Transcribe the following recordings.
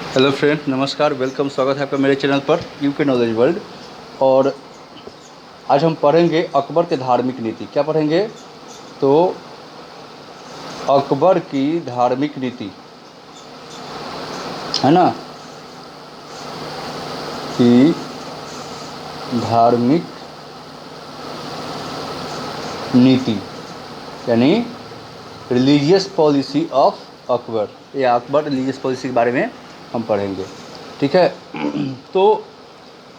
Hello friend, नमस्कार, welcome, स्वागत है आपका मेरे चैनल पर यूके नॉलेज वर्ल्ड। और आज हम पढ़ेंगे अकबर के धार्मिक नीति। क्या पढ़ेंगे? तो अकबर की धार्मिक नीति, है ना, कि धार्मिक नीति यानी रिलीजियस पॉलिसी ऑफ अकबर, या अकबर रिलीजियस पॉलिसी के बारे में हम पढ़ेंगे। ठीक है। तो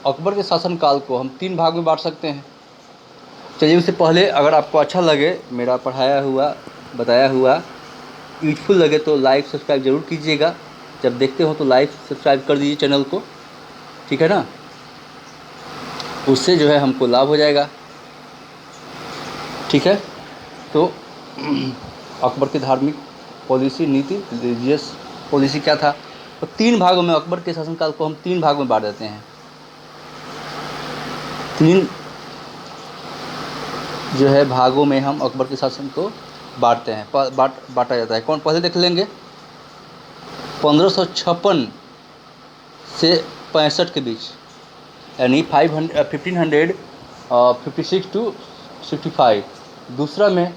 अकबर के शासनकाल को हम 3 भाग में बांट सकते हैं। चलिए, उससे पहले अगर आपको अच्छा लगे, मेरा पढ़ाया हुआ बताया हुआ यूजफुल लगे तो लाइक सब्सक्राइब ज़रूर कीजिएगा। जब देखते हो तो लाइक सब्सक्राइब कर दीजिए चैनल को, ठीक है ना। उससे जो है हमको लाभ हो जाएगा। ठीक है। तो अकबर की धार्मिक पॉलिसी नीति, रिलीजियस पॉलिसी क्या था? तो 3 भागों में अकबर के शासनकाल को हम 3 भाग में बांट देते हैं। 3 जो है भागों में हम अकबर के शासन को बांटते हैं, बांटा जाता है। कौन पहले देख लेंगे? 1556 से 65 के बीच, यानी 1556 टू 65। दूसरा में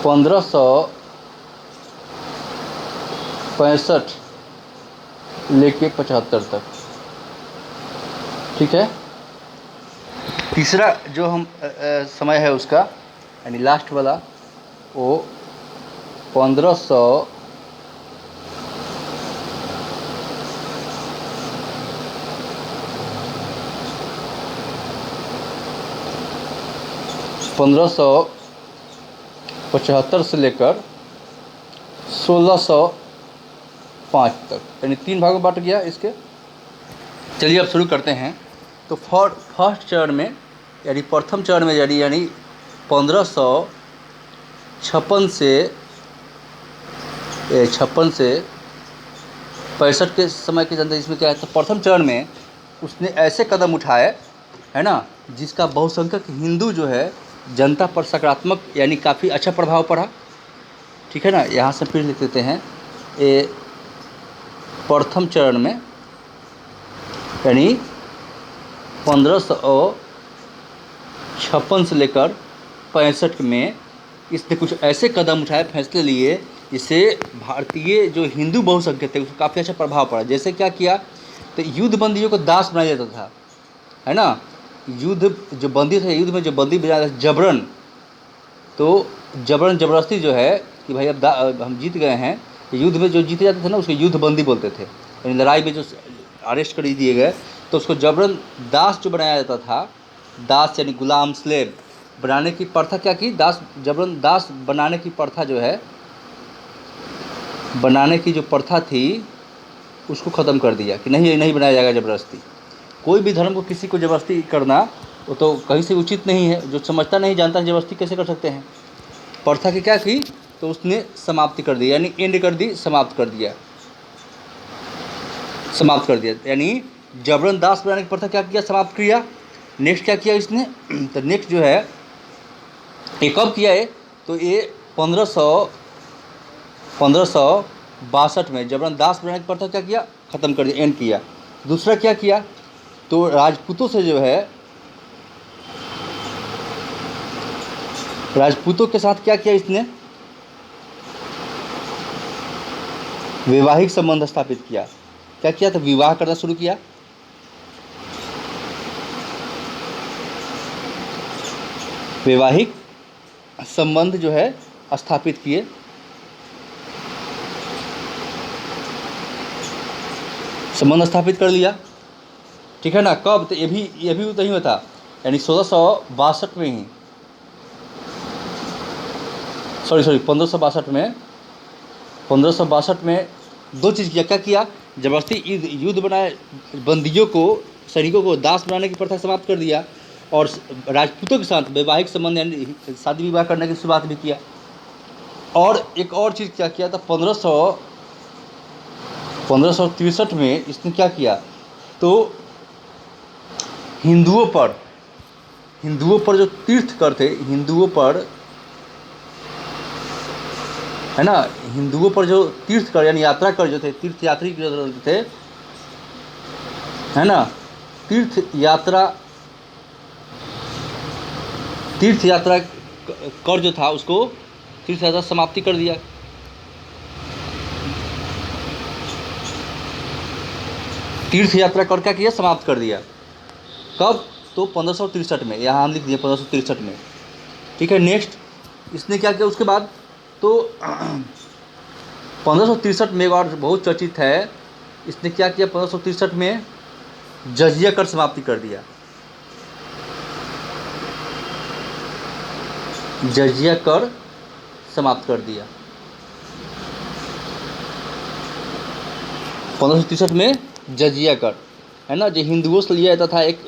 1565 लेके 75 तक। ठीक है। तीसरा जो हम समय है उसका, यानी लास्ट वाला, वो 1500 1575 से लेकर 1605 तक, यानी 3 भागों में बांट गया इसके। चलिए अब शुरू करते हैं। तो फर्स्ट चरण में, यानी प्रथम चरण में, यानी 1556 से 65 के समय के जनता, इसमें क्या है? तो प्रथम चरण में उसने ऐसे कदम उठाए, है ना, जिसका बहुसंख्यक हिंदू जो है जनता पर सकारात्मक यानी काफ़ी अच्छा प्रभाव पड़ा। ठीक है ना। यहाँ से फिर लिख देते हैं, ये प्रथम चरण में, यानी 1556 से लेकर 65 में इसने कुछ ऐसे कदम उठाए, फैसले लिए, जिससे भारतीय जो हिंदू बहुसंख्यक थे उसको काफ़ी अच्छा प्रभाव पड़ा। जैसे क्या किया? तो युद्ध बंदियों को दास बनाया जाता था, है ना। युद्ध जो बंदी थे, युद्ध में जो बंदी बनाया था जबरन, तो जबरन जबरदस्ती जो है कि भाई अब हम जीत गए हैं। युद्ध में जो जीते जाते थे ना, उसको युद्ध बंदी बोलते थे। यानी लड़ाई में जो अरेस्ट कर दिए गए, तो उसको जबरन दास जो बनाया जाता था, दास यानी गुलाम, स्लेव बनाने की प्रथा क्या की? जबरन दास बनाने की प्रथा जो है, बनाने की जो प्रथा थी उसको ख़त्म कर दिया कि नहीं, नहीं बनाया जाएगा ज़बरदस्ती। कोई भी धर्म को किसी को ज़बरदस्ती करना वो तो कहीं से उचित नहीं है। जो समझता नहीं जानता ज़बरदस्ती कैसे कर सकते हैं? प्रथा की क्या की? तो उसने समाप्ति कर दी, यानी एंड कर दी, समाप्त कर दिया। यानी जबरन दास बनाने की प्रथा क्या किया? समाप्त किया। नेक्स्ट क्या किया इसने? तो नेक्स्ट जो है, ये कब किया है? तो ये 1562 में जबरन दास बनाने की प्रथा क्या किया? ख़त्म कर दिया, एंड किया। दूसरा क्या किया? तो राजपूतों से जो है, राजपूतों के साथ क्या किया इसने? वैवाहिक संबंध स्थापित किया। क्या किया? तो विवाह करना शुरू किया। वैवाहिक संबंध जो है स्थापित किए। संबंध स्थापित कर लिया। ठीक है ना। कब? तो ये भी तो नहीं होता, यानी 1662 में ही, सॉरी 1562 में 2 चीज़ किया। क्या किया? जबरदस्ती युद्ध बनाए, बंदियों को, सैनिकों को दास बनाने की प्रथा समाप्त कर दिया, और राजपूतों के साथ वैवाहिक संबंध यानी शादी विवाह करने की शुरुआत भी किया। और एक और चीज़ क्या किया था? 1563 में इसने क्या किया? तो हिंदुओं पर जो तीर्थकर थे, हिंदुओं पर है ना, हिंदुओं पर जो तीर्थ कर यानी यात्रा कर जो थे, तीर्थयात्री जो थे, है ना, तीर्थ यात्रा कर जो था उसको तीर्थ यात्रा समाप्ति कर दिया। तीर्थ यात्रा कर क्या किया, समाप्त कर दिया। कब? तो 1563 में, यहाँ हम लिख दिए 1563 में। ठीक है, नेक्स्ट इसने क्या किया उसके बाद, तो 1563 में एक और बहुत चर्चित है, इसने क्या किया 1563 में, जजिया कर समाप्ति कर दिया। जजिया कर समाप्त कर दिया 1563 में। जजिया कर, है ना, जो हिंदुओं से लिया जाता था, एक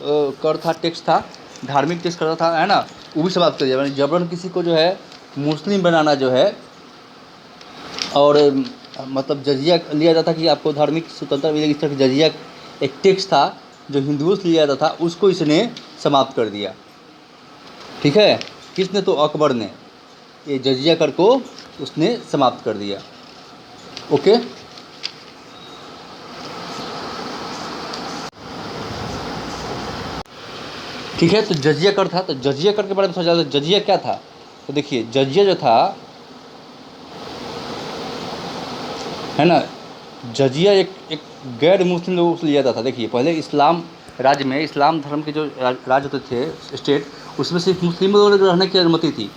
कर था, टैक्स था, धार्मिक टैक्स करता था, है ना, वो भी समाप्त कर दिया। यानी जबरन किसी को जो है मुस्लिम बनाना जो है, और मतलब जजिया लिया जाता था कि आपको धार्मिक स्वतंत्रता मिलेगी, इस तरह की जजिया एक टैक्स था जो हिंदुओं से लिया जाता था, उसको इसने समाप्त कर दिया। ठीक है, किसने? तो अकबर ने ये जजिया कर को उसने समाप्त कर दिया। ओके, ठीक है, तो जजिया कर था। तो जजिया कर के बारे में सोचा जाता है, जजिया क्या था? तो देखिए, जजिया जो था, है ना, जजिया एक गैर मुस्लिम लोगों से लिया जाता था। देखिए, पहले इस्लाम राज्य में, इस्लाम धर्म के जो राज्य होते थे, स्टेट, उसमें सिर्फ मुस्लिमों को रहने की अनुमति थी,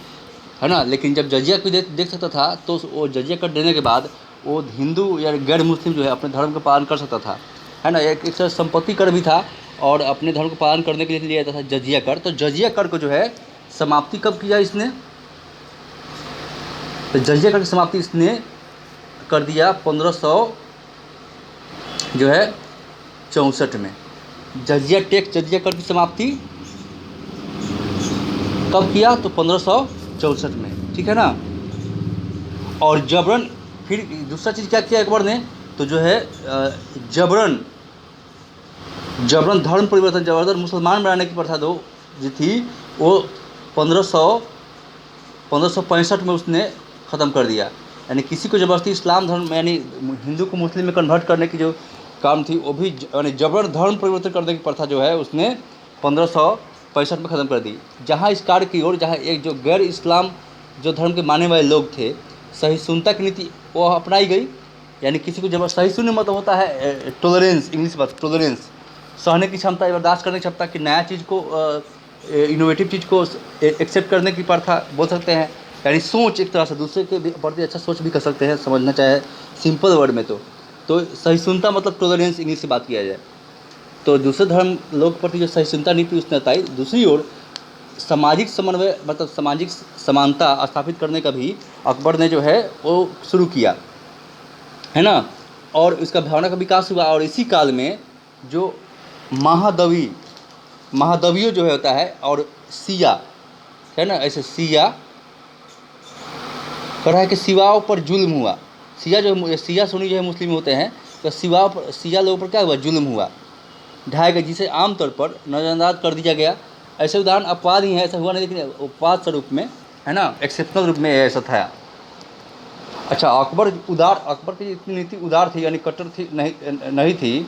है ना। लेकिन जब जजिया को देख सकता था, तो वो जजिया कर देने के बाद वो हिंदू या गैर मुस्लिम जो है अपने धर्म का पालन कर सकता था, है ना। एक तरह संपत्ति कर भी था, और अपने धर्म को पालन करने के लिए लिया जाता था जजिया कर। तो जजिया कर को जो है समाप्ति कब किया इसने? तो जजिया कर की समाप्ति इसने कर दिया 1500 जो है 64 में। जजिया कर की समाप्ति कब किया? तो 1564 में। ठीक है ना। और जबरन फिर दूसरा चीज़ क्या किया अकबर ने? तो जो है जबरन धर्म परिवर्तन, जबरदस्त मुसलमान बनाने की प्रथा जो थी, वो 1565 में उसने ख़त्म कर दिया। यानी किसी को ज़बरदस्ती इस्लाम धर्म यानी हिंदू को मुस्लिम में कन्वर्ट करने की जो काम थी, वो भी यानी जबरन धर्म परिवर्तन करने की प्रथा जो है उसने 1565 में ख़त्म कर दी। जहाँ इस कार्य की ओर, जहाँ एक जो गैर इस्लाम जो धर्म के मानने वाले लोग थे, सहिष्णुता की नीति वो अपनाई गई। यानी किसी को जबरदस्त, सहिष्णु मतलब होता है टॉलरेंस, इंग्लिश बात टॉलरेंस, सहने की क्षमता, बर्दाश्त करने की क्षमता, कि नया चीज़ को इनोवेटिव चीज़ को एक्सेप्ट करने की प्रथा बोल सकते हैं। यानी सोच, एक तरह से दूसरे के प्रति अच्छा सोच भी कर सकते हैं, समझना चाहे सिंपल वर्ड में। तो सहिष्णुता मतलब टॉलरेंस, इंग्लिश से बात किया जाए तो दूसरे धर्म लोग के प्रति जो सहिष्णुता नीति उसने बताई। दूसरी ओर सामाजिक समन्वय मतलब सामाजिक समानता स्थापित करने का भी अकबर ने जो है वो शुरू किया, है ना। और इसका भावना का विकास हुआ। और इसी काल में जो महादवियों जो है होता है, और सिया, है ना, ऐसे सिया कह रहा है कि सिवाओं पर जुल्म हुआ। सिया सुनी जो है मुस्लिम होते हैं, तो सिया लोगों पर क्या हुआ? जुल्म हुआ, ढाया गया, जिसे आमतौर पर नज़रअंदाज कर दिया गया। ऐसे उदाहरण अपवाद ही हैं, ऐसा हुआ नहीं, लेकिन उपवाद स्वरूप में, है ना, एक्सेप्शनल रूप में ऐसा था। अच्छा, अकबर की इतनी नीति उदार थी, यानी कट्टर थी नहीं थी,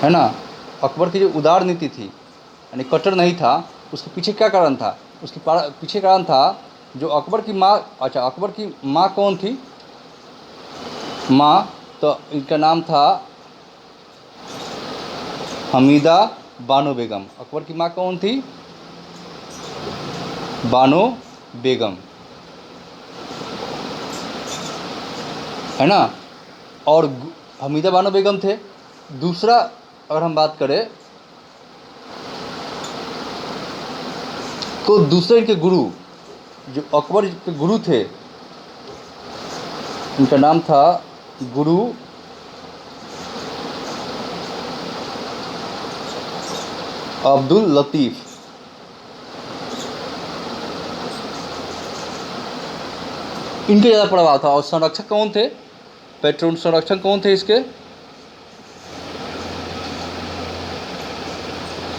है ना। अकबर की जो उदार नीति थी, यानी कट्टर नहीं था, उसके पीछे क्या कारण था? उसके पीछे कारण था जो अकबर की माँ, अच्छा, अकबर की माँ कौन थी? माँ, तो इनका नाम था हमीदा बानो बेगम। अकबर की माँ कौन थी? बानो बेगम, है ना। और हमीदा बानो बेगम थे। दूसरा अगर हम बात करें तो दूसरे इनके गुरु, जो अकबर के गुरु थे, उनका नाम था गुरु अब्दुल लतीफ़। इनके ज़्यादा प्रभाव था। और संरक्षक कौन थे? पेट्रोन संरक्षक कौन थे इसके?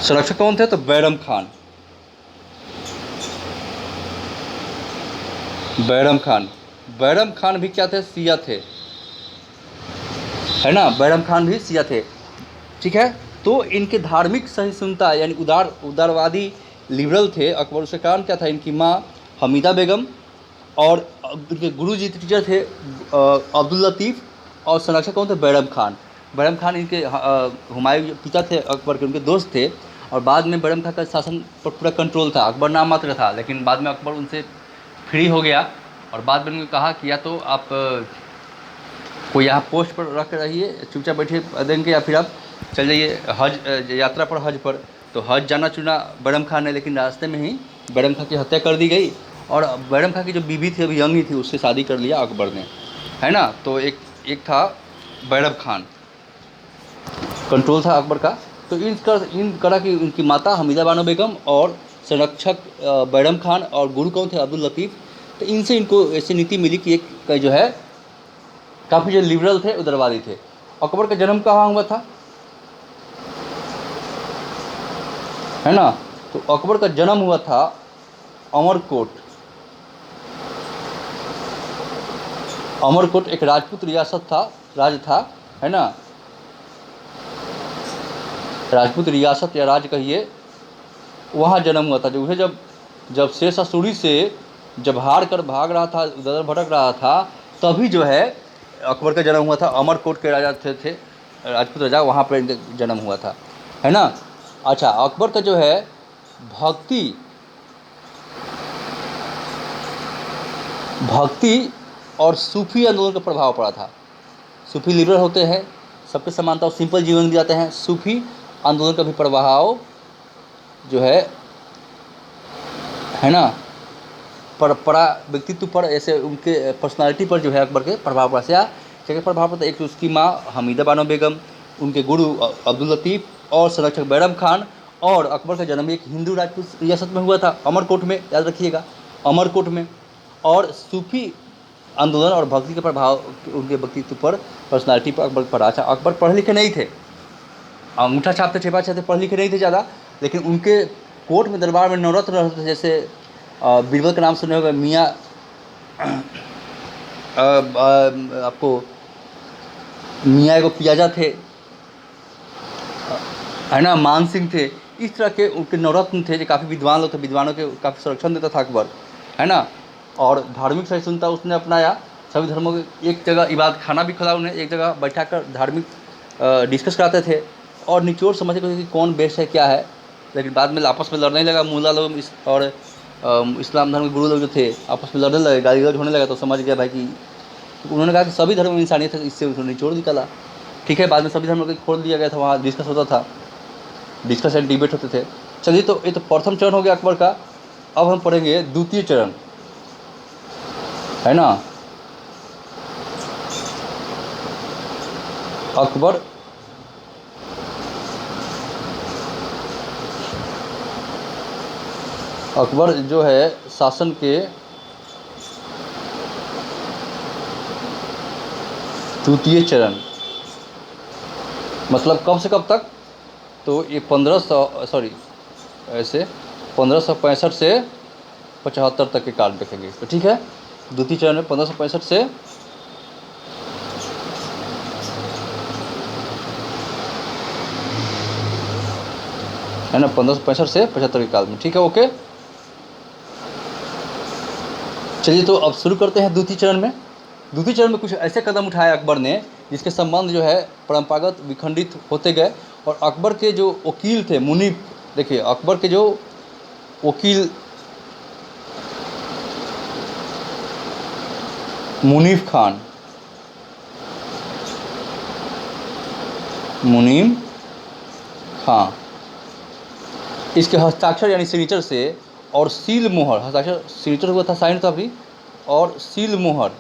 संरक्षक कौन थे? तो बैरम खान। बैरम खान, बैरम खान भी क्या थे, सिया थे, है ना, बैरम खान भी सिया थे, ठीक है। तो इनके धार्मिक सहिष्णुता यानी उदारवादी लिबरल थे अकबर। उसके कारण क्या था, इनकी माँ हमीदा बेगम और उनके गुरु जी टीचर थे अब्दुल लतीफ़, और संरक्षक कौन थे, बैरम खान। बैरम खान इनके हुमायूं जो पिता थे अकबर के, उनके दोस्त थे। और बाद में बैरम खान का शासन पर पूरा कंट्रोल था, अकबर नाम मात्र था, लेकिन बाद में अकबर उनसे फ्री हो गया। और बाद में उन्होंने कहा कि या तो आप कोई यहाँ पोस्ट पर रख रहिए, चुपचाप बैठिए देंगे, या फिर आप चल जाइए हज यात्रा पर, हज पर। तो हज जाना चुना बैरम खान ने, लेकिन रास्ते में ही बैरम खान की हत्या कर दी गई। और बैरम खान की जो बीवी थी, अभी यंग ही थी, उससे शादी कर लिया अकबर ने, है ना। तो एक था बैरम खान, कंट्रोल था अकबर का। तो इन करा कि उनकी माता हमीदा बानो बेगम और संरक्षक बैरम खान और गुरु कौन थे, अब्दुल लतीफ़। तो इनसे इनको ऐसी नीति मिली कि एक जो है काफ़ी जो लिबरल थे, उदारवादी थे। अकबर का जन्म कहाँ हुआ था, है ना। तो अकबर का जन्म हुआ था अमरकोट। अमरकोट एक राजपूत रियासत था, राज्य था, है ना, राजपूत रियासत या राज्य कहिए, वहाँ जन्म हुआ था। जो है जब शेर सूरी से जब हार कर भाग रहा था, उधर भटक रहा था, तभी जो है अकबर का जन्म हुआ था। अमरकोट के राजा थे राजपूत राजा, वहाँ पर इनका जन्म हुआ था, है ना। अच्छा, अकबर का जो है भक्ति और सूफी आंदोलन का प्रभाव पड़ा था। सूफी लिबरल होते हैं, सबके समानता और सिंपल जीवन जी जाते हैं। सूफी आंदोलन का भी प्रभाव जो है ना, पड़ा व्यक्तित्व पर, ऐसे उनके पर्सनालिटी पर जो है अकबर के प्रभाव पड़ा। क्या प्रभाव पड़ता है, एक तो उसकी माँ हमीदा बानो बेगम, उनके गुरु अब्दुल लतीफ़ और संरक्षक बैरम खान। और अकबर का जन्म एक हिंदू राजपूत रियासत में हुआ था, अमरकोट में, याद रखिएगा, अमरकोट में। और सूफी आंदोलन और भक्ति के प्रभाव उनके व्यक्तित्व पर, पर्सनालिटी पर अकबर पड़ा। अच्छा, अकबर पढ़े लिखे नहीं थे, अंगूठा छापते, छेपा छापते, पढ़े लिखे नहीं थे ज़्यादा, लेकिन उनके कोर्ट में, दरबार में नवरत्न रहते थे। जैसे बीरबल का नाम सुने होगा, मियाँ आपको मियाँ एगो पियाजा थे, है ना, मान सिंह थे। इस तरह के उनके नवरत्न थे, जो काफ़ी विद्वान लोग थे, विद्वानों के काफ़ी संरक्षण देता था अकबर, है ना। और धार्मिक सहिष्णुता उसने अपनाया, सभी धर्मों के एक जगह इबादत खाना भी खुला उन्हें, एक जगह बैठा कर धार्मिक डिस्कस कराते थे और निचोड़ समझ के कि कौन बेस्ट है क्या है। लेकिन बाद में आपस में लड़ने लगा मुल्ला लोग और इस्लाम धर्म के गुरु लोग जो थे, आपस में लड़ने लगे, गाली गलौज होने लगा। तो समझ गया भाई कि उन्होंने कहा कि सभी धर्म में इंसानियत है, इससे उन्होंने निचोड़ निकाला, ठीक है। बाद में सभी धर्म को खोल दिया गया था, वहाँ डिस्कस होता था, डिस्कस एंड डिबेट होते थे। चलिए, तो ये तो प्रथम चरण हो गया अकबर का। अब हम पढ़ेंगे द्वितीय चरण, है ना। अकबर जो है शासन के द्वितीय चरण, मतलब कब से कब तक, तो ये 1565 से 75 तक के काल देखेंगे, तो ठीक है। द्वितीय चरण में 1565 से है ना, 1565 से 75 के काल में, ठीक है, ओके। चलिए, तो अब शुरू करते हैं द्वितीय चरण में। द्वितीय चरण में कुछ ऐसे कदम उठाए अकबर ने जिसके संबंध जो है परंपरागत विखंडित होते गए। और अकबर के जो वकील थे मुनीफ, देखिए अकबर के जो वकील मुनीम खां, इसके हस्ताक्षर यानी सिग्नेचर से और सील मोहर, हस्ताक्षर सिग्नेचर हुआ था, साइन था भी, और सील मोहर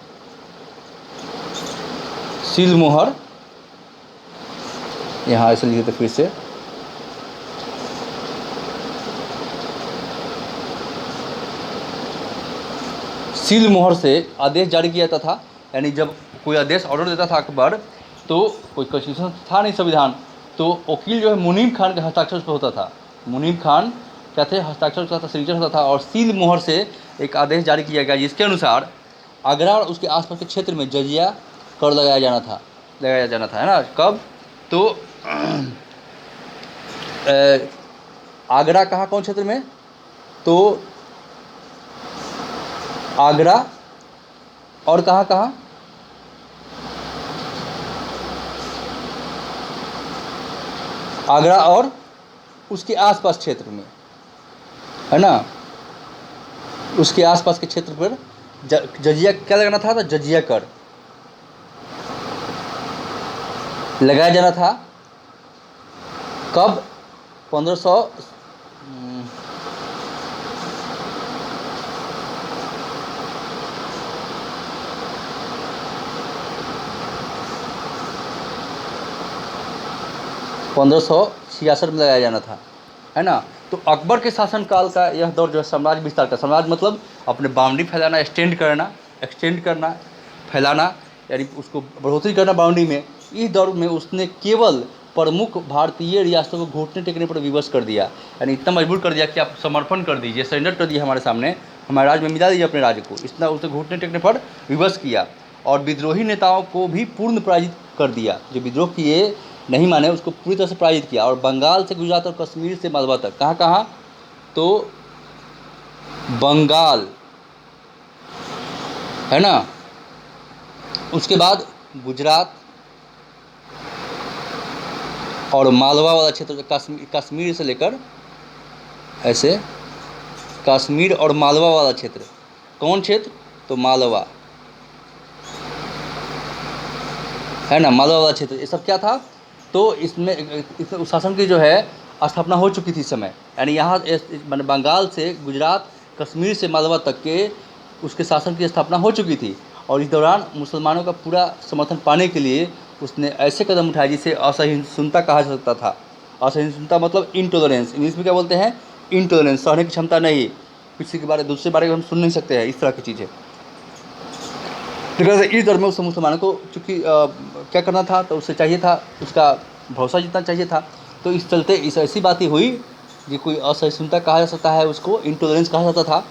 यहाँ ऐसे लिखे थे फिर से, सील मोहर से आदेश जारी किया जाता था। यानी जब कोई आदेश ऑर्डर देता था अकबर, तो कोई कॉन्स्टिट्यूशन था नहीं, संविधान, तो वकील जो है मुनीम खान के हस्ताक्षर पर होता था। मुनीम खान क्या थे, हस्ताक्षर होता था, सिग्नेचर होता था, और सील मोहर से एक आदेश जारी किया गया जिसके अनुसार आगरा और उसके आसपास के क्षेत्र में जजिया कर लगाया जाना था, है ना। कब? तो आगरा कहाँ, कौन क्षेत्र में? तो आगरा और कहाँ कहाँ? आगरा और उसके आसपास क्षेत्र में, है ना। उसके आसपास के क्षेत्र पर जजिया क्या लगाना था? तो जजिया कर लगाया जाना था। कब? 1500 1566 में लगाया जाना था, है ना। तो अकबर के शासनकाल का यह दौर जो है साम्राज्य विस्तार का, साम्राज्य मतलब अपने बाउंड्री फैलाना, एक्सटेंड करना, फैलाना, यानी उसको बढ़ोतरी करना बाउंड्री में। इस दौर में उसने केवल प्रमुख भारतीय रियासतों को घुटने टेकने पर विवश कर दिया, यानी इतना मजबूर कर दिया कि आप समर्पण कर दीजिए, सरेंडर कर दिए हमारे सामने, हमारे राज्य में मिला दीजिए अपने राज्य को, इतना उसने घुटने टेकने पर विवश किया। और विद्रोही नेताओं को भी पूर्ण पराजित कर दिया, जो विद्रोह किए नहीं माने उसको पूरी तरह से पराजित किया। और बंगाल से गुजरात और कश्मीर से मालवा तक, कहाँ कहाँ? तो बंगाल, है ना, उसके बाद गुजरात और मालवा वाला क्षेत्र, कश्मीर से लेकर ऐसे कश्मीर और मालवा वाला क्षेत्र, कौन क्षेत्र? तो मालवा, है ना, मालवा वाला क्षेत्र, ये सब क्या था? तो इसमें शासन की जो है स्थापना हो चुकी थी इस समय, यानी यहाँ मैंने बंगाल से गुजरात, कश्मीर से मालवा तक के उसके शासन की स्थापना हो चुकी थी। और इस दौरान मुसलमानों का पूरा समर्थन पाने के लिए उसने ऐसे कदम उठाए जिसे असहिष्णुता कहा जा सकता था। असहिष्णुता मतलब इनटॉलरेंस, इंग्लिश में क्या बोलते हैं? इनटॉलरेंस, सहने की क्षमता नहीं, किसी के बारे दूसरे बारे में हम सुन नहीं सकते हैं, इस तरह की चीज़ें। लेकिन इस दौर में उस मुसलमानों को चूँकि क्या करना था, तो उससे चाहिए था, उसका भरोसा जीतना चाहिए था। तो इस चलते इस ऐसी बात ही हुई कि कोई असहिष्णुता कहा जा सकता है, उसको इंटॉलरेंस कहा जाता था।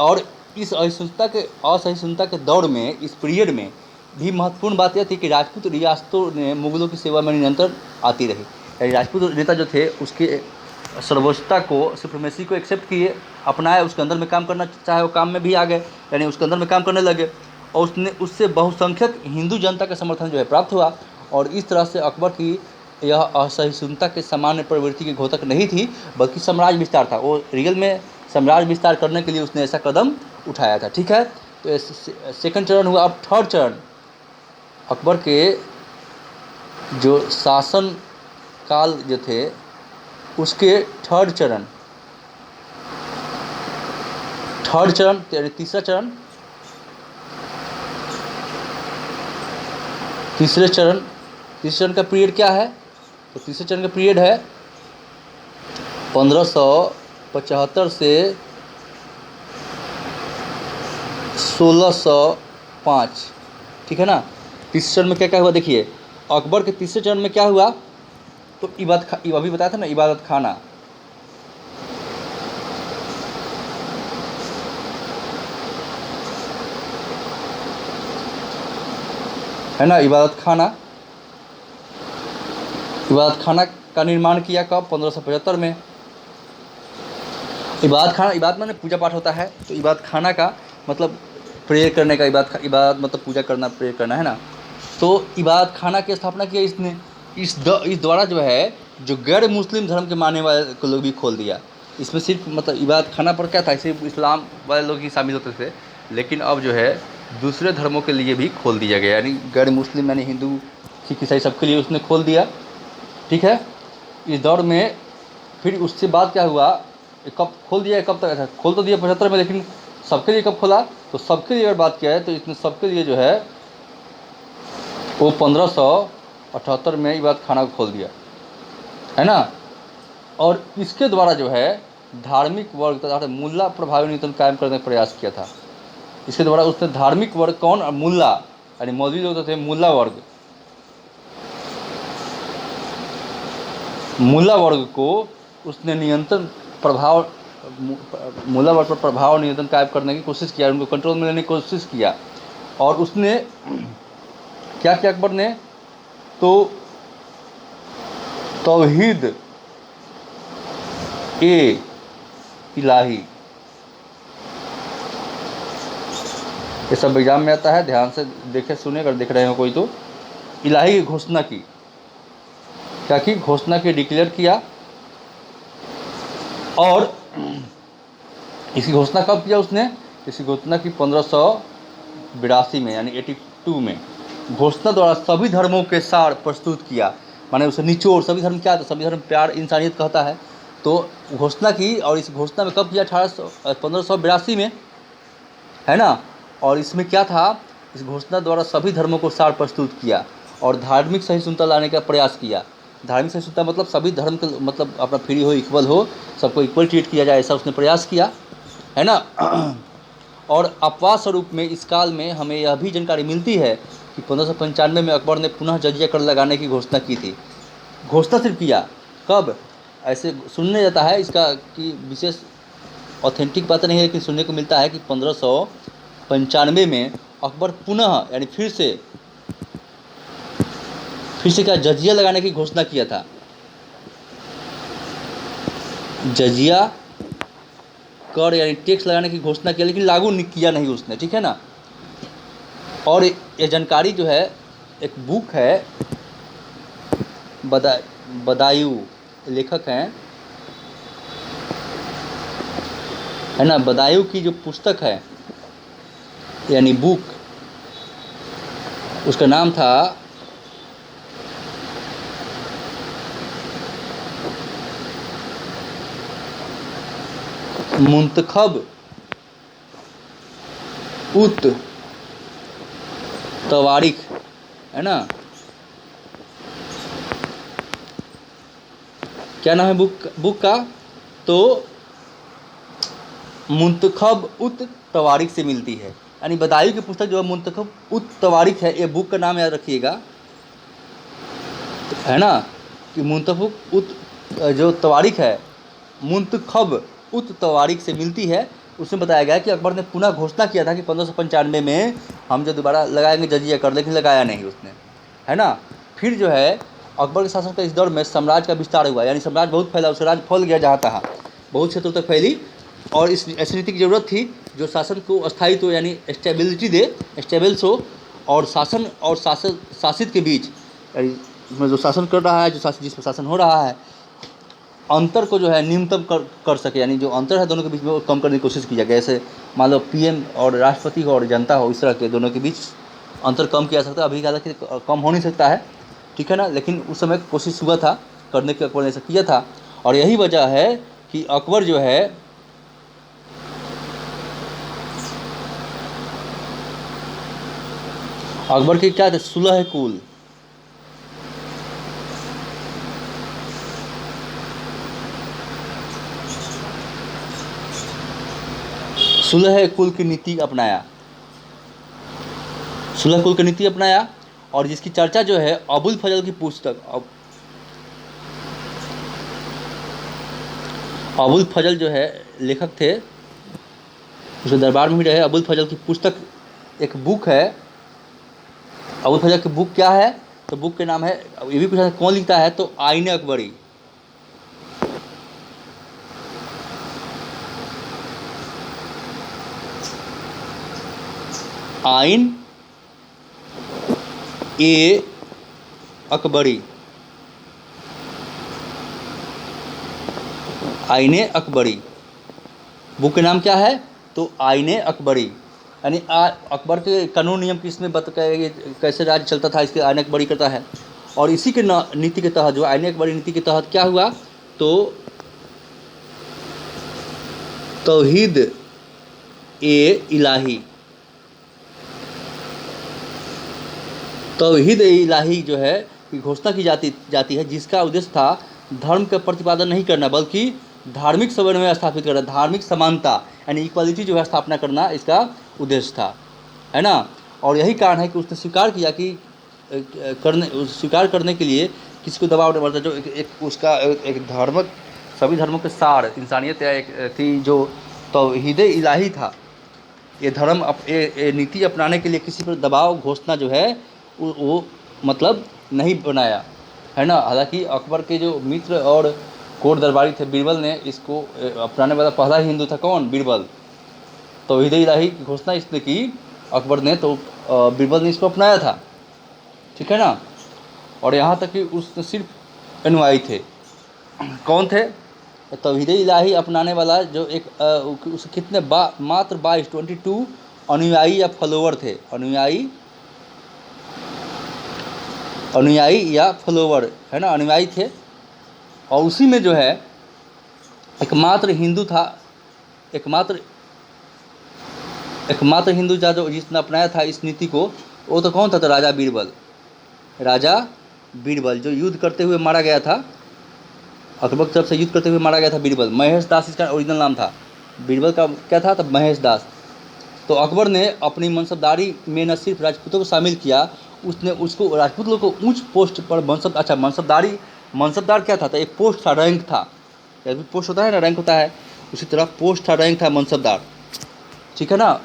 और इस असहिष्णुता के दौर में, इस पीरियड में भी महत्वपूर्ण बात यह थी कि राजपूत रियासतों ने मुगलों की सेवा में निरंतर आती रही, यानी राजपूत नेता जो थे उसके सर्वोच्चता को, सुप्रीमेसी को एक्सेप्ट किए, अपनाए, उसके अंदर में काम करना चाहे वो काम में भी आ गए, यानी उसके अंदर में काम करने लगे। और उससे बहुसंख्यक हिंदू जनता का समर्थन जो है प्राप्त हुआ। और इस तरह से अकबर की यह असहिष्णुता के सामान्य प्रवृत्ति की घोतक नहीं थी, बल्कि साम्राज्य विस्तार था। वो रियल में साम्राज्य विस्तार करने के लिए उसने ऐसा कदम उठाया था, ठीक है। तो सेकंड चरण हुआ। अब थर्ड चरण, अकबर के जो शासन काल जो थे उसके थर्ड चरण यानी तीसरा चरण, तीसरे चरण का पीरियड क्या है? तो तीसरे चरण का पीरियड है 1575 से 1605, ठीक है ना। तीसरे चरण में क्या क्या हुआ देखिए। अकबर के तीसरे चरण में क्या हुआ? तो अभी बताया था ना, इबादत खाना, है ना, इबादत खाना का निर्माण किया कब? 1575 में। इबादत माने पूजा पाठ होता है, तो इबादत खाना का मतलब प्रेयर करने का, इबादत मतलब पूजा करना, प्रेयर करना, है ना। तो इबादत खाना की स्थापना किया इसने। इस द्वारा जो है, जो गैर मुस्लिम धर्म के मानने वाले को लोग भी खोल दिया। इसमें सिर्फ मतलब इबादत खाना पर क्या था, सिर्फ इस्लाम वाले लोग ही शामिल होते थे, लेकिन अब जो है दूसरे धर्मों के लिए भी खोल दिया गया, यानी गैर मुस्लिम यानी हिंदू, सिख, ईसाई सबके लिए उसने खोल दिया, ठीक है। इस दौर में फिर उससे बाद क्या हुआ, कब खोल दिया, कब तक ऐसा खोल तो दिया 75 में, लेकिन सबके लिए कब खोला? तो सबके लिए अगर बात किया है तो इसने सबके लिए जो है वो 1578 में इबादत खाना को खोल दिया, है ना। और इसके द्वारा जो है धार्मिक वर्ग तथा मुल्ला प्रभावी नियंत्रण कायम करने का प्रयास किया था। इसके द्वारा उसने धार्मिक वर्ग, कौन? मुल्ला, यानी मौलवी लोग थे, मुल्ला वर्ग को उसने नियंत्रण प्रभाव मुगल वंश पर प्रभाव नियंत्रण कायम करने की कोशिश किया, उनको कंट्रोल में लेने की कोशिश किया। और उसने क्या किया अकबर ने, तो तौहीद ए इलाही, ये सब एग्जाम में आता है, ध्यान से देखे सुने, अगर देख रहे हो कोई तो। इलाही की घोषणा की, क्या की घोषणा की, डिक्लेयर किया। और इसकी घोषणा कब किया उसने, इसकी घोषणा की 1582 में, यानी 82 में। घोषणा द्वारा सभी धर्मों के सार प्रस्तुत किया, माने उसे निचोड़, सभी धर्म क्या था, सभी धर्म प्यार इंसानियत कहता है। तो घोषणा की, और इस घोषणा में कब किया, 1582 में, है ना। और इसमें क्या था, इस घोषणा द्वारा सभी धर्मों को सार प्रस्तुत किया और धार्मिक सहिष्णुता लाने का प्रयास किया। धार्मिक सहिष्णुता मतलब सभी धर्म के, मतलब अपना फ्री हो, इक्वल हो, सबको इक्वल ट्रीट किया जाए, ऐसा उसने प्रयास किया, है ना। और अपवाद स्वरूप में इस काल में हमें यह भी जानकारी मिलती है कि 1595 में अकबर ने पुनः जजिया कर लगाने की घोषणा की थी। घोषणा सिर्फ किया, कब, ऐसे सुनने जाता है इसका कि विशेष ऑथेंटिक बात नहीं है, लेकिन सुनने को मिलता है कि 1595 में अकबर पुनः, यानी फिर से क्या, जजिया लगाने की घोषणा किया था। जजिया कर यानी टैक्स लगाने की घोषणा किया, लेकिन लागू किया नहीं उसने, ठीक है ना। और ये जानकारी जो है, एक बुक है, बदायूं, लेखक हैं, है ना। बदायूं की जो पुस्तक है, यानी बुक, उसका नाम था मुंतखब उत तवारीख, है ना। क्या नाम है बुक का, तो मुंतखब उत तवारीख से मिलती है, यानी बदायूं की पुस्तक जो है मुंतखब उत तवारीख है। ये बुक का नाम याद रखिएगा, है ना, कि मुंतखब उत जो तवारीख है, मुंतखब उत तवारीख से मिलती है। उसमें बताया गया कि अकबर ने पुनः घोषणा किया था कि 1595 में हम जो दोबारा लगाएंगे जजिया कर, लेकिन लगाया नहीं उसने, है ना। फिर जो है अकबर के शासन के इस दौर में साम्राज्य का विस्तार हुआ, यानी साम्राज्य बहुत फैला, उसका राज्य फैल गया जहाँ तहाँ, बहुत क्षेत्रों तक फैली। और इस ऐसी नीति की ज़रूरत थी जो शासन को स्थायित्व, यानी स्टेबिलिटी दे, स्टेबल्स हो, और शासन और शासित के बीच, यानी इसमें जो शासन कर रहा है, जो जिस पर शासन हो रहा है, अंतर को जो है न्यूनतम कर सके, यानी जो अंतर है दोनों के बीच में वो कम करने की कोशिश की जाए। जैसे मान लो पीएम और राष्ट्रपति हो और जनता हो, इस तरह के दोनों के बीच अंतर कम किया जा सकता है। अभी हालांकि कम हो नहीं सकता है, ठीक है ना, लेकिन उस समय कोशिश हुआ था करने की, अकबर ने ऐसा किया था। और यही वजह है कि अकबर जो है अकबर के क्या थे, सुलह कुल, सुलह कुल की नीति अपनाया, सुलह कुल की नीति अपनाया। और जिसकी चर्चा जो है अबुल फजल की पुस्तक, अबुल फजल जो है लेखक थे, उसके दरबार में भी रहे। अबुल फजल की पुस्तक एक बुक है। अबुल फजल की बुक क्या है, तो बुक के नाम है, ये भी पूछा कौन लिखता है, तो आईने अकबरी। आइन ए अकबरी, आईने अकबरी, बुक के नाम क्या है, तो आईने अकबरी, यानी अकबर के कानून नियम किसमें कैसे राज्य चलता था, इसके आईने अकबरी करता है। और इसी के नीति के तहत, जो आईने अकबरी नीति के तहत क्या हुआ, तो तौहीद ए इलाही, तौहीद ए इलाही जो है की घोषणा की जाती है, जिसका उद्देश्य था धर्म का प्रतिपादन नहीं करना, बल्कि धार्मिक समन्वय स्थापित करना, धार्मिक समानता, यानी इक्वालिटी जो है स्थापना करना, इसका उद्देश्य था, है ना। और यही कारण है कि उसने स्वीकार किया कि स्वीकार करने के लिए किसी को दबाव नहीं पड़ता, जो एक उसका एक धार्मिक सभी धर्मों के सार इंसानियत या एक थी, जो तौहीद इलाही था। ये धर्म ये नीति अपनाने के लिए किसी पर दबाव घोषणा जो है वो मतलब नहीं बनाया, है ना। हालांकि अकबर के जो मित्र और कोट दरबारी थे, बीरबल ने इसको अपनाने वाला पहला ही हिंदू था। कौन? बीरबल। तौहीद इलाही की घोषणा इसने की अकबर ने, तो बीरबल ने इसको अपनाया था, ठीक है ना। और यहाँ तक कि उसने सिर्फ अनुयायी थे। कौन थे? तौहीद इलाही अपनाने वाला जो एक उस कितने मात्र 22 अनुयायी या फॉलोवर थे। अनुयायी या फॉलोवर, है ना, अनुयायी थे। और उसी में जो है एकमात्र हिंदू था, एकमात्र हिंदू था जो जिसने अपनाया था इस नीति को, वो तो कौन था? तो राजा बीरबल, जो युद्ध करते हुए मारा गया था, अकबर की तरफ से युद्ध करते हुए मारा गया था बीरबल। महेश दास इसका ओरिजिनल नाम था। बीरबल का क्या था? तब महेश दास। तो अकबर ने अपनी मनसबदारी में न सिर्फ राजपूतों को शामिल किया, उसने उसको राजपूत लोग को उच्च पोस्ट पर मनसबदार क्या था? तो एक पोस्ट था, रैंक था। जैसे पोस्ट होता है ना, रैंक होता है, उसी तरह पोस्ट था, रैंक था, मनसबदार, ठीक है ना।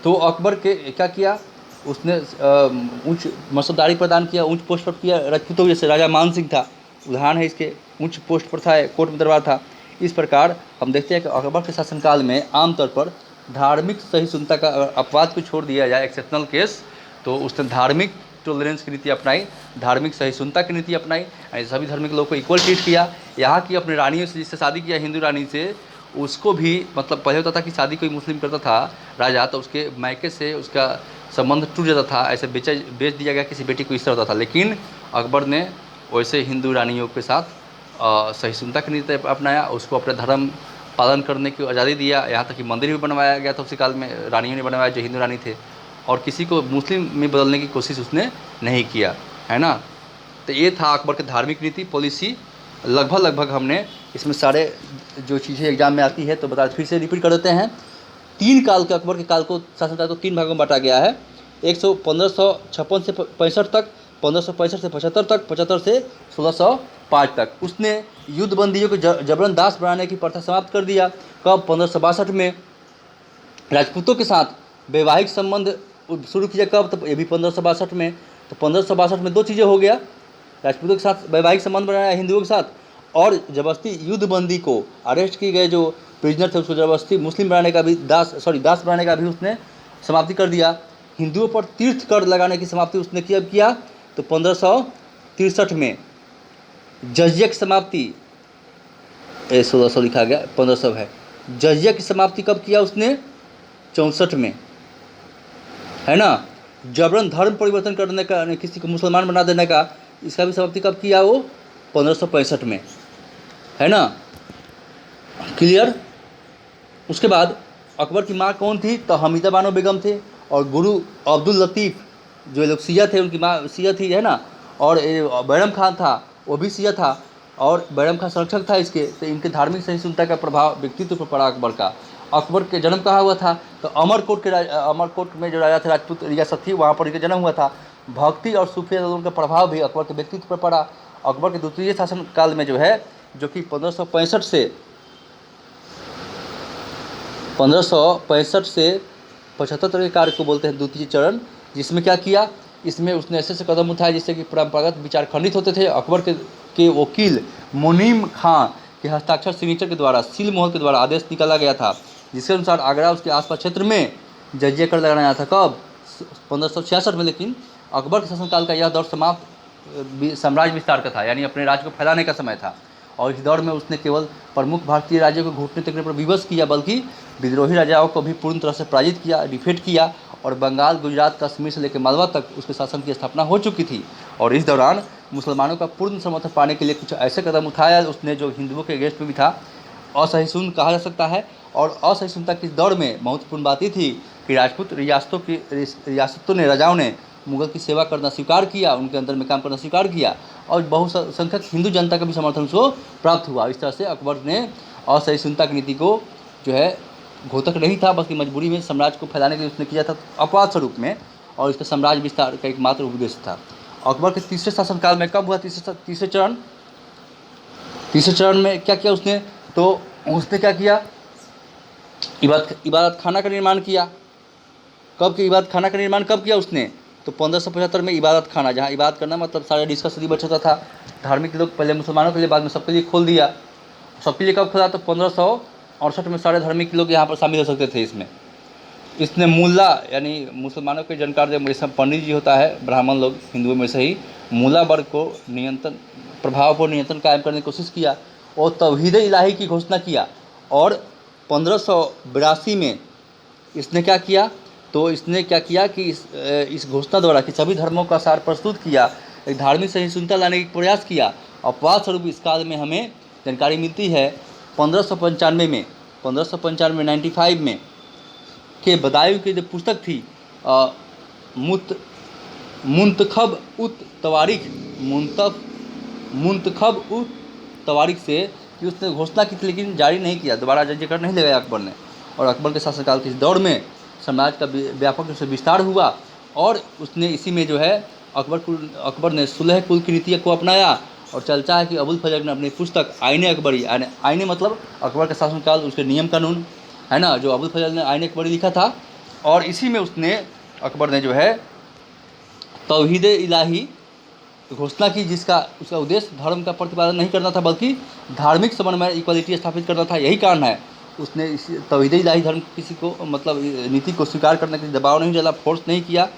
तो अकबर के क्या किया? उसने उच्च मनसबदारी प्रदान किया, उच्च पोस्ट पर किया राजपूतों, जैसे राजा मान सिंह था, उदाहरण है इसके, उच्च पोस्ट पर था, कोर्ट में दरबार था। इस प्रकार हम देखते हैं कि अकबर के शासनकाल में आमतौर पर धार्मिक सहिष्णुता का अपवाद को छोड़ दिया जाए, एक्सेप्शनल केस, तो उसने धार्मिक टॉलरेंस की नीति अपनाई, धार्मिक सहिष्णुता की नीति अपनाई, सभी धर्म के लोगों को इक्वल ट्रीट किया। यहाँ की अपनी रानियों से जिससे शादी किया, हिंदू रानी से, उसको भी मतलब पहले होता था कि शादी कोई मुस्लिम करता था राजा, तो उसके मायके से उसका संबंध टूट जाता था, ऐसे बेच दिया गया किसी बेटी को, इस तरह होता था। लेकिन अकबर ने वैसे हिंदू रानियों के साथ सहिष्णुता की नीति अपनाया, उसको अपने धर्म पालन करने की आज़ादी दिया। यहाँ तक कि मंदिर भी बनवाया गया था उसी काल में, रानियों ने बनवाया जो हिंदू रानी थे, और किसी को मुस्लिम में बदलने की कोशिश उसने नहीं किया, है ना। तो ये था अकबर की धार्मिक नीति पॉलिसी। लगभग हमने इसमें सारे जो चीज़ें एग्जाम में आती है तो बता, फिर से रिपीट कर देते हैं। 3 काल के अकबर के काल को, शासनकाल को 3 भागों में बांटा गया है। 1556 से 65 तक, 1565 से 75 तक, 75 से 1605 तक। उसने युद्धबंदियों को जबरन दास बनाने की प्रथा समाप्त कर दिया। कब? 1562 में राजपूतों के साथ वैवाहिक संबंध शुरू किया। कब? तो ये भी 1562 में। तो 1562 में 2 चीज़ें हो गया, राजपूतों के साथ वैवाहिक संबंध बनाया हिंदुओं के साथ, और जबरदस्ती युद्धबंदी को, अरेस्ट किए गए जो प्रिजनर थे उसको जबरदस्ती मुस्लिम बनाने का भी, दास बनाने का भी उसने समाप्ति कर दिया। हिंदुओं पर तीर्थ कर लगाने की समाप्ति उसने कब किया? तो 1563 में। जजिया की समाप्ति 1600 लिखा गया, 1500 है। जजिया की समाप्ति कब किया उसने? 64 में, है ना। जबरन धर्म परिवर्तन करने का, किसी को मुसलमान बना देने का, इसका भी समाप्ति कब किया? वो 1565 में, है ना। क्लियर? उसके बाद अकबर की माँ कौन थी? तो हमीदा बानो बेगम थे, और गुरु अब्दुल लतीफ़, जो लोग सिया थे, उनकी माँ सिया थी, है ना। और बैरम खान था, वो भी सिया था, और बैरम खान संरक्षक था इसके। तो इनके धार्मिक सहिष्णुता का प्रभाव व्यक्तित्व पर पड़ा अकबर का। अकबर के जन्म कहाँ हुआ था? तो अमरकोट में जो राजा थे, राजपूत रियासत थी, वहाँ पर इनका जन्म हुआ था। भक्ति और सूफी आंदोलन का प्रभाव भी अकबर के व्यक्तित्व पर पड़ा। अकबर के द्वितीय शासनकाल में जो है, जो कि 1565 से 75 के कार्य को बोलते हैं द्वितीय चरण, जिसमें क्या किया? इसमें उसने ऐसे कदम उठाए जिससे कि परंपरागत विचार खंडित होते थे। अकबर के वकील मुनीम खां के हस्ताक्षर सिग्नेचर के द्वारा, सील मोहर के द्वारा आदेश निकाला गया था, जिसके अनुसार आगरा उसके आसपास क्षेत्र में जजिया कर लगाना था। कब? 1566 में। लेकिन अकबर के शासनकाल का यह दौर समाप्त साम्राज्य विस्तार का था, यानी अपने राज्य को फैलाने का समय था। और इस दौर में उसने केवल प्रमुख भारतीय राज्यों को घुटने टेकने पर विवश किया, बल्कि विद्रोही राजाओं को भी पूर्ण तरह से पराजित किया, डिफेट किया। और बंगाल, गुजरात, कश्मीर से लेकर मालवा तक उसके शासन की स्थापना हो चुकी थी। और इस दौरान मुसलमानों का पूर्ण समर्थन पाने के लिए कुछ ऐसे कदम उठाया उसने जो हिंदुओं के अगेंस्ट में भी था, असहिष्णु कहा जा सकता है। और असहिष्णुता के दौर में महत्वपूर्ण बात ये थी कि राजपूत रियासतों ने, राजाओं ने मुगल की सेवा करना स्वीकार किया, उनके अंदर में काम करना स्वीकार किया, और बहुसंख्यक हिंदू जनता का भी समर्थन उसको प्राप्त हुआ। इस तरह से अकबर ने असहिष्णुता की नीति को जो है, घोतक नहीं था, बल्कि मजबूरी में साम्राज्य को फैलाने के लिए उसने किया था, अपवाद स्वरूप में, और इसका साम्राज्य विस्तार का एकमात्र उद्देश्य था। अकबर के तीसरे शासनकाल में कब हुआ तीसरे चरण? तीसरे चरण में क्या किया उसने, तो उसने क्या किया, इबादत खाना का निर्माण किया। कब की इबादत खाना का निर्माण कब किया उसने, तो 1575 में इबादत खाना, जहाँ इबादत करना मतलब सारे डिश का सदी बच होता था। धार्मिक लोग पहले मुसलमानों के लिए, बाद में सबके लिए खोल दिया। सबके लिए कब खोला, तो 1568 में सारे धार्मिक लोग यहाँ पर शामिल हो सकते थे इसमें। इसने मुल्ला यानी मुसलमानों के जानकार जो जैसे पंडित जी होता है, ब्राह्मण लोग हिंदुओं में से ही, मुल्ला वर्ग को नियंत्रण, प्रभाव को नियंत्रण कायम करने की कोशिश किया और तौहीद इलाही की घोषणा किया। और 1582 में इसने क्या किया, तो इसने क्या किया कि इस घोषणा द्वारा कि सभी धर्मों का सार प्रस्तुत किया, एक धार्मिक सहिष्णुता लाने का प्रयास किया। अपवाद स्वरूप इस काल में हमें जानकारी मिलती है 1595 में, 95 में के बदायूं की जो पुस्तक थी मुंतखब उत तवारीख, मुंतखब उत तवारीख से कि उसने घोषणा की थी, लेकिन जारी नहीं किया, दोबारा जिक्र नहीं लगाया अकबर ने। और अकबर के शासनकाल के इस दौर में समाज का व्यापक रूप से विस्तार हुआ और उसने इसी में जो है अकबर ने सुलह कुल की नीति को अपनाया। और चलता है कि अबुल फजल ने अपनी पुस्तक आईने अकबरी, आईने मतलब अकबर का शासनकाल, उसके नियम कानून है ना, जो अबुल फजल ने आईने अकबरी लिखा था। और इसी में उसने अकबर ने जो है तौहीद इलाही घोषणा की, जिसका उसका उद्देश्य धर्म का प्रतिपादन नहीं करना था बल्कि धार्मिक समन्वय, इक्वालिटी स्थापित करना था। यही कारण है उसने इस तौहीद इलाही धर्म किसी को मतलब नीति को स्वीकार करने के लिए दबाव नहीं डाला, फोर्स नहीं किया।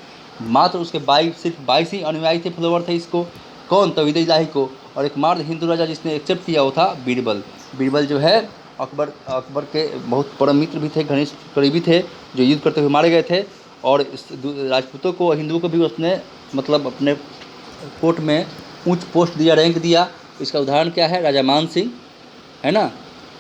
मात्र उसके सिर्फ 22 ही अनुयायी थे, फॉलोवर थे इसको, कौन, तौहीद इलाही को। और एक मार्द हिंदू राजा जिसने एक्सेप्ट किया वो था बीरबल। बीरबल जो है अकबर के बहुत परम मित्र भी थे, घनिष्ठ करीबी थे, जो युद्ध करते हुए मारे गए थे। और राजपूतों को, हिंदुओं को भी उसने मतलब अपने कोर्ट में उच्च पोस्ट दिया, रैंक दिया। इसका उदाहरण क्या है, राजा मान सिंह, है ना।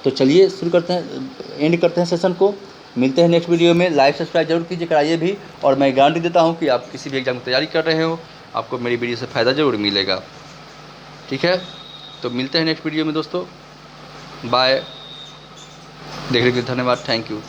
तो चलिए शुरू करते हैं, एंड करते हैं सेशन को। मिलते हैं नेक्स्ट वीडियो में। लाइक सब्सक्राइब जरूर कीजिए, कराइए भी। और मैं गारंटी देता हूँ कि आप किसी भी एग्जाम की तैयारी कर रहे हो, आपको मेरी वीडियो से फ़ायदा ज़रूर मिलेगा। ठीक है, तो मिलते हैं नेक्स्ट वीडियो में दोस्तों। बाय। देखने के लिए धन्यवाद, थैंक यू।